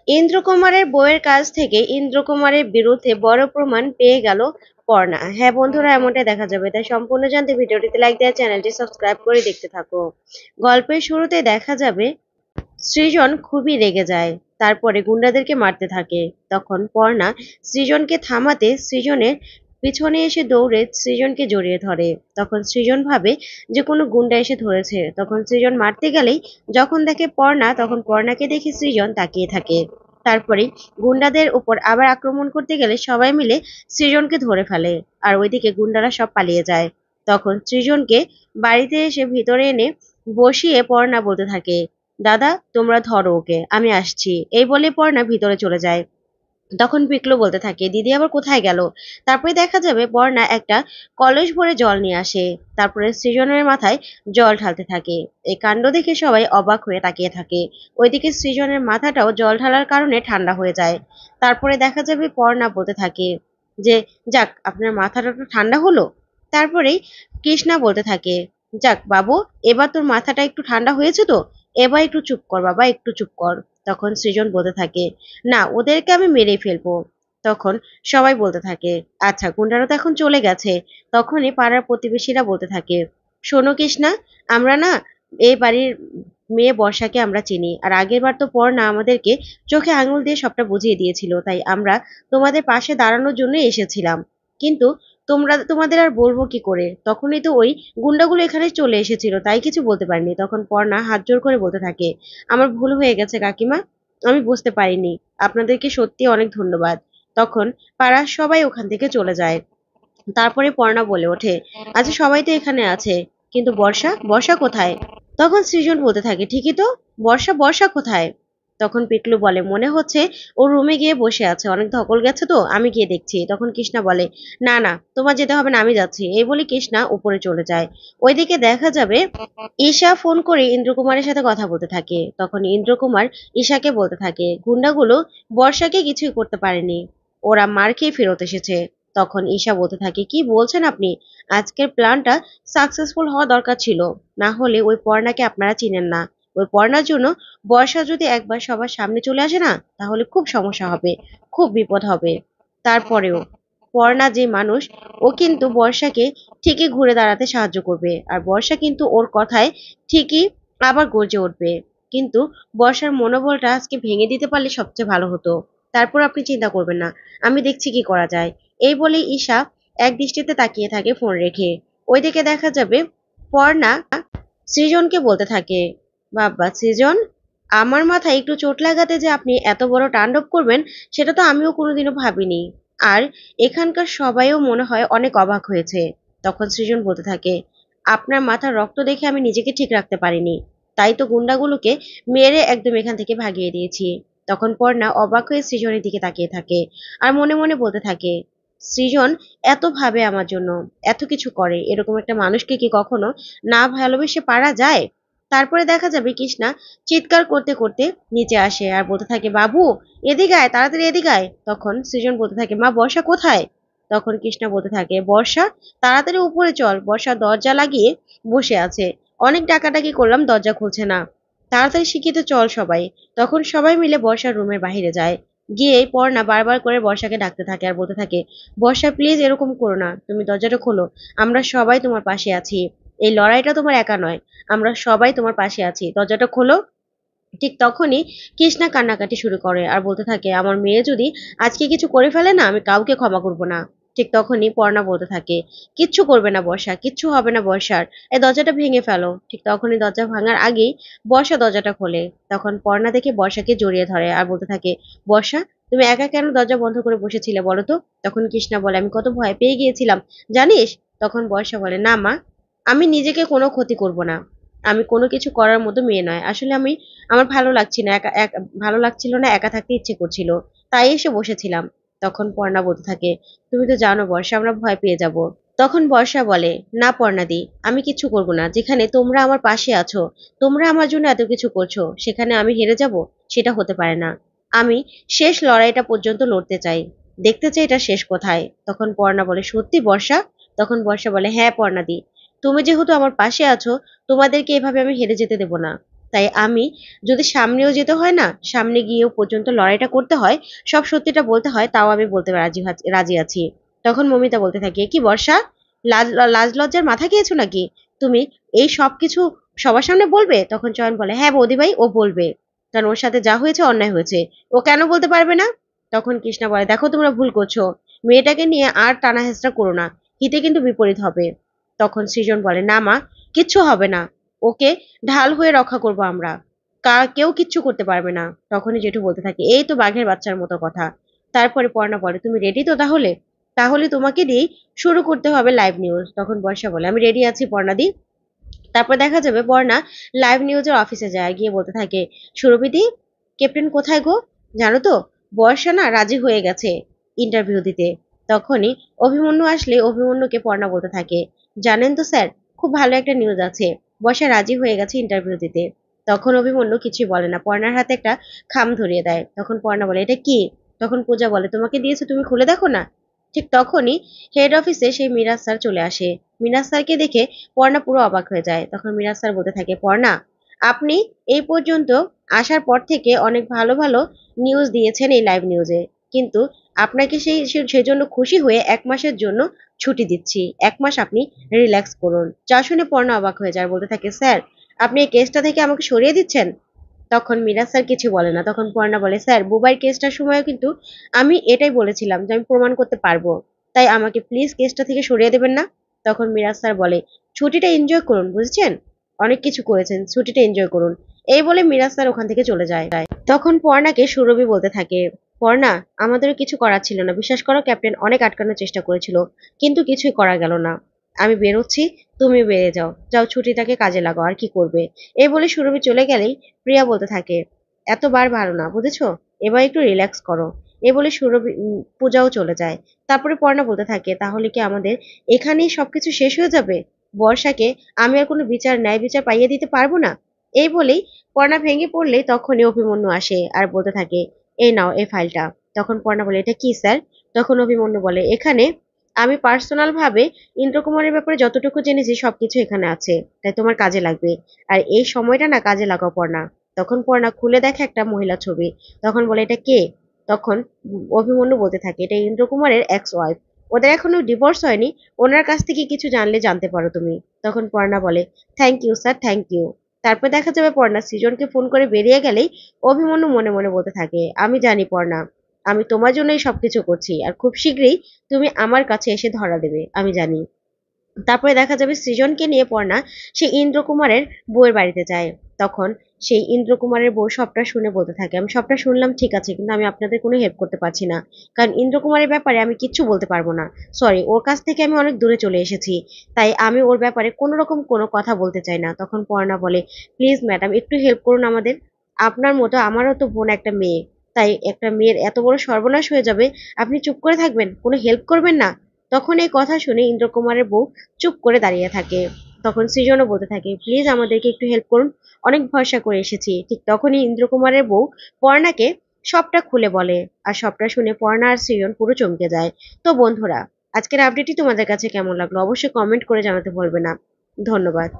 ইন্দ্রকুমারের বউয়ের কাছ থেকে ইন্দ্রকুমারের বিরুদ্ধে বড় প্রমাণ পেয়ে গেল পর্ণা। হ্যাঁ বন্ধুরা, এমনটাই দেখা যাবে। তাই সম্পূর্ণ জানতে ভিডিওটিতে লাইক দেওয়া, চ্যানেলটি সাবস্ক্রাইব করে দেখতে থাকো। গল্পের শুরুতে দেখা যাবে সৃজন খুবই রেগে যায়, তারপরে গুন্ডাদেরকে মারতে থাকে। তখন পর্ণা সৃজনকে থামাতে সৃজনের পিছনে এসে দৌড়ে সৃজনকে জড়িয়ে ধরে। তখন সৃজন ভাবে যে কোনো গুন্ডা এসে ধরেছে। তখন সৃজন মারতে গেলেই যখন দেখে পর্ণা, তখন পর্ণাকে দেখে সৃজন তাকিয়ে থাকে। তারপরে গুন্ডাদের উপর আবার আক্রমণ করতে গেলে সবাই মিলে সৃজনকে ধরে ফেলে, আর ওইদিকে গুন্ডারা সব পালিয়ে যায়। তখন সৃজনকে বাড়িতে এসে ভিতরে এনে বসিয়ে পর্ণা বলতে থাকে, দাদা তোমরা ধরো ওকে, আমি আসছি। এই বলে পর্ণা ভিতরে চলে যায়। তখন পিকলু বলতে থাকে, দিদি আবার কোথায় গেল? তারপরে দেখা যাবে পর্ণা একটা কলস ভরে জল নিয়ে আসে, তারপরে সৃজনের মাথায় জল ঢালতে থাকে। এই কাণ্ড দেখে সবাই অবাক হয়ে তাকিয়ে থাকে। ওইদিকে সৃজনের মাথাটাও জল ঢালার কারণে ঠান্ডা হয়ে যায়। তারপরে দেখা যাবে পর্ণা বলতে থাকে যে, যাক আপনার মাথাটা তো ঠান্ডা হলো। তারপরেই কৃষ্ণা বলতে থাকে, যাক বাবু, এবার তোর মাথাটা একটু ঠান্ডা হয়েছে তো, এবার একটু চুপ কর বাবা, একটু চুপ কর। তখন সৃজন বলতে থাকে, না ওদেরকে আমি মেরেই ফেলবো। তখন সবাই বলতে থাকে, আচ্ছা গুন্ডারা তো এখন চলে গেছে। তখনই পাড়ার প্রতিবেশীরা বলতে থাকে, শোনো কৃষ্ণা, আমরা না এই বাড়ির মেয়ে বর্ষাকে আমরা চিনি, আর আগের বার তো পর্ণা আমাদেরকে চোখে আঙুল দিয়ে সবটা বুঝিয়ে দিয়েছিল, তাই আমরা তোমাদের পাশে দাঁড়ানোর জন্য এসেছিলাম। কিন্তু তোমাদের আর বলবো কি করে, তখনই তো ওই গুন্ডাগুলো এখানে চলে এসেছিল, তাই কিছু বলতে পারিনি। তখন পর্ণা হাত জোড় করে বলতে থাকে, আমার ভুল হয়ে গেছে কাকিমা, আমি বুঝতে পারিনি, আপনাদেরকে সত্যি অনেক ধন্যবাদ। তখন পাড়ার সবাই ওখান থেকে চলে যায়। তারপরে পর্ণা বলে ওঠে, আচ্ছা সবাই তো এখানে আছে, কিন্তু বর্ষা, বর্ষা কোথায়? তখন সৃজন বলতে থাকে, ঠিকই তো, বর্ষা, বর্ষা কোথায়? তখন পিকলু বলে, মনে হচ্ছে ও রুমে গিয়ে বসে আছে, অনেক ধকল গেছে তো, আমি গিয়ে দেখছি। তখন কৃষ্ণা বলে, না না তোমার যেতে হবে না, আমি যাচ্ছি। এই বলে কৃষ্ণা উপরে চলে যায়। ওইদিকে দেখা যাবে ঈশা ফোন করে ইন্দ্রকুমারের সাথে কথা বলতে থাকে। তখন ইন্দ্রকুমার ঈশাকে বলতে থাকে, গুন্ডাগুলো বর্ষাকে কিছুই করতে পারেনি, ওরা মার খেয়ে ফেরত এসেছে। তখন ঈশা বলতে থাকে, কি বলছেন আপনি? আজকের প্ল্যানটা সাকসেসফুল হওয়া দরকার ছিল, না হলে ওই পর্ণাকে আপনারা চিনেন না। ওই পর্ণার জন্য বর্ষা যদি একবার সবার সামনে চলে আসে না, তাহলে খুব সমস্যা হবে, খুব বিপদ হবে। তারপরেও পর্ণা যে মানুষ, ও কিন্তু বর্ষাকে ঠিকই ঘুরে দাঁড়াতে সাহায্য করবে, আর বর্ষা কিন্তু ওর কথায় ঠিকই আবার গর্জে উঠবে। কিন্তু বর্ষার মনোবলটা আজকে ভেঙে দিতে পারলে সবচেয়ে ভালো হতো। তারপর আপনি চিন্তা করবেন না, আমি দেখছি কি করা যায়। এই বলে ঈশা এক দৃষ্টিতে তাকিয়ে থাকে ফোন রেখে। ওইদিকে দেখা যাবে পর্ণা সৃজনকে বলতে থাকে, বাবা সৃজন, আমার মাথায় একটু চোট লাগাতে যে আপনি এত বড় তাণ্ডব করবেন, সেটা তো আমিও কোনোদিনও ভাবিনি। আর এখানকার সবাইও মনে হয় অনেক অবাক হয়েছে। তখন সৃজন বলতে থাকে, আপনার মাথার রক্ত দেখে আমি নিজেকে ঠিক রাখতে পারিনি, তাই তো গুন্ডাগুলোকে মেরে একদম এখান থেকে ভাগিয়ে দিয়েছি। তখন পর্ণা অবাক হয়ে সৃজনের দিকে তাকিয়ে থাকে, আর মনে মনে বলতে থাকে, সৃজন এত ভাবে আমার জন্য, এত কিছু করে, এরকম একটা মানুষকে কি কখনো না ভালোবেসে পারা যায়? তারপরে দেখা যাবে কৃষ্ণা চিৎকার করতে করতে নিচে আসে, আর বলতে থাকে, বাবু এদিকে আয়, তাড়াতাড়ি এদিকে আয়। তখন সৃজন বলতে থাকে, মা বর্ষা কোথায়? তখন কৃষ্ণা বলতে থাকে, বর্ষা, তাড়াতাড়ি উপরে চল, বর্ষা দরজা লাগিয়ে বসে আছে, অনেক ডাকাডাকি করলাম দরজা খুলছে না, তাড়াতাড়ি শিখিত চল সবাই। তখন সবাই মিলে বর্ষার রুমের বাহিরে যায়। গিয়ে পর্ণা বারবার করে বর্ষাকে ডাকতে থাকে, আর বলতে থাকে, বর্ষা প্লিজ এরকম করো না, তুমি দরজাটা খোলো, আমরা সবাই তোমার পাশে আছি, এই লড়াইটা তোমার একা নয়, আমরা সবাই তোমার পাশে আছি, দরজাটা খোলো। ঠিক তখনই কৃষ্ণা কান্নাকাটি শুরু করে, আর বলতে থাকে, আমার মেয়ে যদি আজকে কিছু করে ফেলে না, আমি কাউকে ক্ষমা করব না। ঠিক তখনই পর্ণা বলতে থাকে, কিচ্ছু করবে না বর্ষা, কিচ্ছু হবে না বর্ষার, এই দরজাটা ভেঙে ফেলো। ঠিক তখনই দরজা ভাঙার আগেই বর্ষা দরজাটা খোলে। তখন পর্ণা দেখে বর্ষাকে জড়িয়ে ধরে, আর বলতে থাকে, বর্ষা তুমি একা কেন দরজা বন্ধ করে বসেছিলে বলো তো? তখন কৃষ্ণা বলে, আমি কত ভয় পেয়ে গিয়েছিলাম জানিস। তখন বর্ষা বলে, না মা, আমি নিজেকে কোনো ক্ষতি করব না, আমি কোনো কিছু করার মতো মেয়ে নয়, আসলে আমার ভালো লাগছিল না, ভালো লাগছিল না, একা থাকতে ইচ্ছে করছিল, তাই এসে বসেছিলাম। তখন পর্ণা বলতে থাকে, তুমি তো জানো বর্ষা, আমরা ভয় পেয়ে যাব। তখন বর্ষা বলে, না পর্ণাদি, আমি কিচ্ছু করব না, যেখানে তোমরা আমার পাশে আছো, তোমরা আমার জন্য এত কিছু করছো, সেখানে আমি হেরে যাব? সেটা হতে পারে না। আমি শেষ লড়াইটা পর্যন্ত লড়তে চাই, দেখতে চাই এটা শেষ কোথায়। তখন পর্ণা বলে, সত্যি বর্ষা? তখন বর্ষা বলে, হ্যাঁ পর্ণাদি, তুমি যেহেতু আমার পাশে আছো, তোমাদেরকে এভাবে আমি হেরে যেতে দেব না। তাই আমি যদি সামনেও যেতে হয় না, সামনে গিয়েও পর্যন্ত লড়াইটা করতে হয়, সব সত্যিটা বলতে হয়, তাও আমি বলতে রাজি আছি। তখন মমিতা বলতে থাকে, কি বর্ষা, লাজ লাজ লজ্জার মাথা খেয়েছো নাকি? তুমি এই সব কিছু সবার সামনে বলবে? তখন চয়ন বলে, হ্যাঁ বৌদি ভাই, ও বলবে, কারণ ওর সাথে যা হয়েছে অন্যায় হয়েছে, ও কেন বলতে পারবে না? তখন কৃষ্ণা বলে, দেখো তোমরা ভুল করছো, মেয়েটাকে নিয়ে আর টানা হেঁচড়া করো না, হিতে কিন্তু বিপরীত হবে। তখন সৃজন বলে, না মা, কিচ্ছু হবে না, ওকে ঢাল হয়ে রক্ষা করব আমরা, কেউ কিচ্ছু করতে পারবে না। তখনই জেঠু বলতে থাকে, এই তো বাঘের বাচ্চার মতো কথা। তারপরে পর্ণা বলে, তুমি রেডি তো তাহলে? তাহলে তোমাকে দিয়েই শুরু করতে হবে লাইভ নিউজ। তখন বর্ষা বলে, আমি রেডি আছি পর্ণাদি। তারপর দেখা যাবে পর্ণা লাইভ নিউজের অফিসে যায়, গিয়ে বলতে থাকে, সুরভিদি, ক্যাপ্টেন কোথায় গো? জানো তো, বর্ষা না রাজি হয়ে গেছে ইন্টারভিউ দিতে। তখনই অভিমন্যু আসলে অভিমন্যুকে পর্ণা বলতে থাকে, জানেন তো স্যার, খুব ভালো একটা নিউজ আছে, বর্ষা রাজি হয়ে গেছে ইন্টারভিউ দিতে। তখন অভিমন্যু কিছুই বলে না, পর্ণার হাতে একটা খাম ধরিয়ে দেয়। তখন পর্ণা বলে, এটা কি? তখন পূজা বলে, তোমাকে দিয়েছে, তুমি খুলে দেখো না। ঠিক তখনই হেড অফিসে সেই মিরাজ স্যার চলে আসে। মিরাজ স্যারকে দেখে পর্ণা পুরো অবাক হয়ে যায়। তখন মিরাজ স্যার বলতে থাকে, পর্ণা, আপনি এই পর্যন্ত আসার পর থেকে অনেক ভালো ভালো নিউজ দিয়েছেন এই লাইভ নিউজে, কিন্তু আপনাকে সেজন্য খুশি হয়ে 1 মাসের জন্য ছুটি দিচ্ছি, 1 মাস আপনি রিল্যাক্স করুন। যা শুনে পর্ণা অবাক হয়ে যায়, আর বলতে থাকে, স্যার, আপনি এই কেসটা থেকে আমাকে সরিয়ে দিচ্ছেন? তখন মিরাজ স্যার কিছু বলে না। তখন পর্ণা বলে, স্যার, বুবাইয়ের কেসটার সময়ও কিন্তু আমি এটাই বলেছিলাম যে আমি প্রমাণ করতে পারবো, তাই আমাকে প্লিজ কেসটা থেকে সরিয়ে দেবেন না। তখন মিরাজ স্যার বলে, ছুটিটা এনজয় করুন, বুঝছেন, অনেক কিছু করেছেন, ছুটিটা এনজয় করুন। এই বলে মিরাজ স্যার ওখান থেকে চলে যায়। তখন পর্ণাকে সুরভি বলতে থাকে, পর্ণা, আমাদেরও কিছু করার ছিল না, বিশ্বাস করো, ক্যাপ্টেন অনেক আটকানোর চেষ্টা করেছিল, কিন্তু কিছুই করা গেল না। আমি বেরোচ্ছি, তুমি বেরিয়ে যাও, যাও ছুটিটাকে কাজে লাগাও, আর কি করবে। এই বলে সুরভি চলে গেলেই প্রিয়া বলতে থাকে, এতবার ভালো না, বুঝেছো, এবার একটু রিল্যাক্স করো। এ বলে সুরভি পূজাও চলে যায়। তারপরে পর্ণা বলতে থাকে, তাহলে কি আমাদের এখানেই সবকিছু শেষ হয়ে যাবে? বর্ষাকে আমি আর কোনো ন্যায় বিচার পাইয়ে দিতে পারবো না? এই বলেই পর্ণা ভেঙে পড়লে তখনই অভিমন্যু আসে আর বলতে থাকে, এই নাও এই ফাইলটা। তখন পর্ণা বলে, এটা কি স্যার? তখন অভিমন্যু বলে, এখানে আমি পার্সোনাল ভাবে ইন্দ্রকুমারের ব্যাপারে যতটুকু জেনেছি সবকিছু এখানে আছে, তাই তোমার কাজে লাগবে, আর এই সময়টা না কাজে লাগাও পর্ণা। তখন পর্ণা খুলে দেখে একটা মহিলা ছবি। তখন বলে, এটা কে? তখন অভিমন্যু বলতে থাকে, এটা ইন্দ্রকুমারের এক্স ওয়াইফ, ওদের এখনো ডিভোর্স হয়নি, ওনার কাছ থেকে কিছু জানলে জানতে পারো তুমি। তখন পর্ণা বলে, thank you sir, thank you. তারপর দেখা যাবে পর্ণা সৃজনকে ফোন করে বেরিয়ে গেলেই অভিমন্যু মনে মনে বলতে থাকে, আমি জানি পর্ণা, আমি তোমার জন্যই সবকিছু করছি, আর খুব শীঘ্রই তুমি আমার কাছে এসে ধরা দেবে, আমি জানি। তারপরে দেখা যাবে সৃজনকে নিয়ে পড়না সে ইন্দ্রকুমারের বউয়ের বাড়িতে যায়। তখন সেই ইন্দ্রকুমারের বউ সবটা শুনে বলতে থাকে, আমি সবটা শুনলাম ঠিক আছে, কিন্তু আমি আপনাদের কোনো হেল্প করতে পারছি না, কারণ ইন্দ্রকুমারের ব্যাপারে আমি কিচ্ছু বলতে পারবো না। সরি, ওর কাছ থেকে আমি অনেক দূরে চলে এসেছি, তাই আমি ওর ব্যাপারে কোনো রকম কোনো কথা বলতে চাই না। তখন পর্ণা বলে, প্লিজ ম্যাডাম, একটু হেল্প করুন আমাদের, আপনার মতো আমারও তো বোন একটা মেয়ে, তাই একটা মেয়ের এত বড় সর্বনাশ হয়ে যাবে, আপনি চুপ করে থাকবেন, কোনো হেল্প করবেন না? তখন এই কথা শুনে ইন্দ্রকুমারের বউ চুপ করে দাঁড়িয়ে থাকে। তখন সৃজনও বলতে থাকে, প্লিজ আমাদেরকে একটু হেল্প করুন, অনেক ভরসা করে এসেছি। ঠিক তখনই ইন্দ্রকুমারের বউ পর্ণাকে সবটা খুলে বলে, আর সবটা শুনে পর্ণা আর সৃজন পুরো চমকে যায়। তো বন্ধুরা, আজকের আপডেটটি তোমাদের কাছে কেমন লাগলো অবশ্যই কমেন্ট করে জানাতে ভুলবে না। ধন্যবাদ।